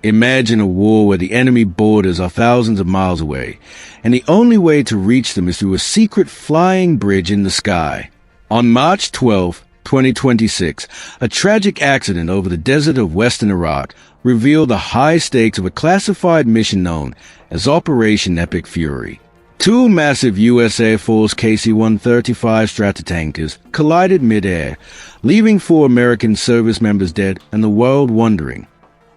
Imagine a war where the enemy borders are thousands of miles away, and the only way to reach them is through a secret flying bridge in the sky. On March 12, 2026, a tragic accident over the desert of western Iraq revealed the high stakes of a classified mission known as Operation Epic Fury. Two massive U.S. Air Force KC-135 Stratotankers collided mid-air, leaving 4 American service members dead and the world wondering,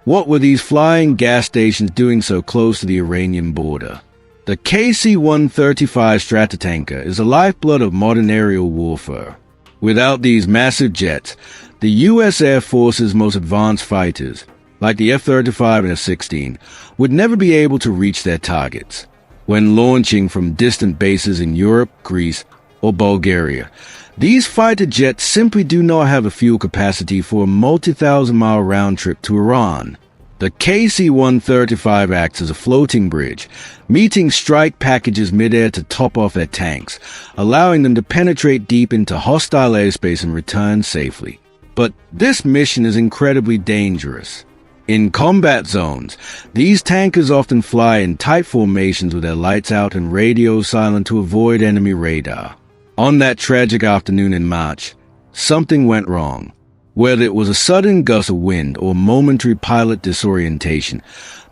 what were these flying gas stations doing so close to the Iranian border? The KC-135 Stratotanker is the lifeblood of modern aerial warfare. Without these massive jets, the U.S. Air Force's most advanced fighters, like the F-35 and F-16, would never be able to reach their targets. When launching from distant bases in Europe, Greece, or Bulgaria, these fighter jets simply do not have the fuel capacity for a multi-thousand-mile round trip to Iran. The KC-135 acts as a floating bridge, meeting strike packages mid-air to top off their tanks, allowing them to penetrate deep into hostile airspace and return safely. But this mission is incredibly dangerous. In combat zones, these tankers often fly in tight formations with their lights out and radios silent to avoid enemy radar. On that tragic afternoon in March, something went wrong. Whether it was a sudden gust of wind or momentary pilot disorientation,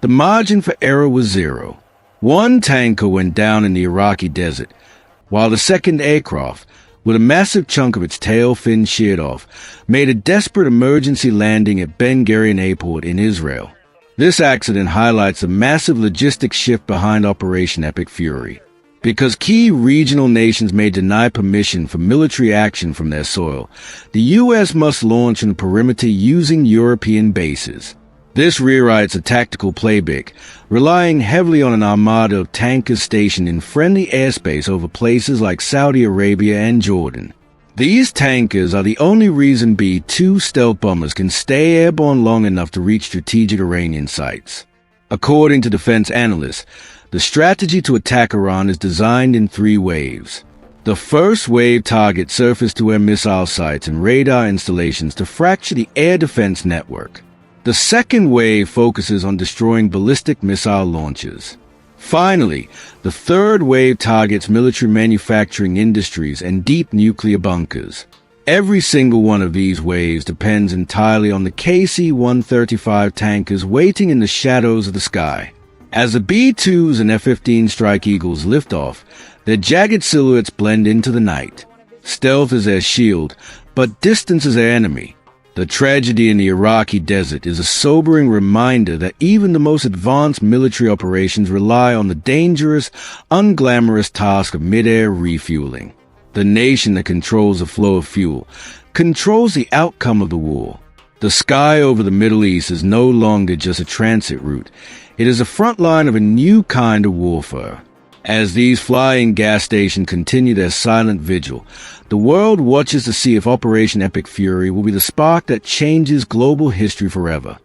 the margin for error was zero. One tanker went down in the Iraqi desert, while the second aircraft, with a massive chunk of its tail fin sheared off, made a desperate emergency landing at Ben Gurion Airport in Israel. This accident highlights the massive logistics shift behind Operation Epic Fury. Because key regional nations may deny permission for military action from their soil, the U.S. must launch on the perimeter using European bases. This rewrites a tactical playbook, relying heavily on an armada of tankers stationed in friendly airspace over places like Saudi Arabia and Jordan. These tankers are the only reason B-2 stealth bombers can stay airborne long enough to reach strategic Iranian sites. According to defense analysts, the strategy to attack Iran is designed in 3 waves. The first wave targets surface-to-air missile sites and radar installations to fracture the air defense network. The second wave focuses on destroying ballistic missile launchers. Finally, the third wave targets military manufacturing industries and deep nuclear bunkers. Every single one of these waves depends entirely on the KC-135 tankers waiting in the shadows of the sky. As the B-2s and F-15 Strike Eagles lift off, their jagged silhouettes blend into the night. Stealth is their shield, but distance is their enemy. The tragedy in the Iraqi desert is a sobering reminder that even the most advanced military operations rely on the dangerous, unglamorous task of mid-air refueling. The nation that controls the flow of fuel controls the outcome of the war. The sky over the Middle East is no longer just a transit route. It is a front line of a new kind of warfare. As these flying gas stations continue their silent vigil, the world watches to see if Operation Epic Fury will be the spark that changes global history forever.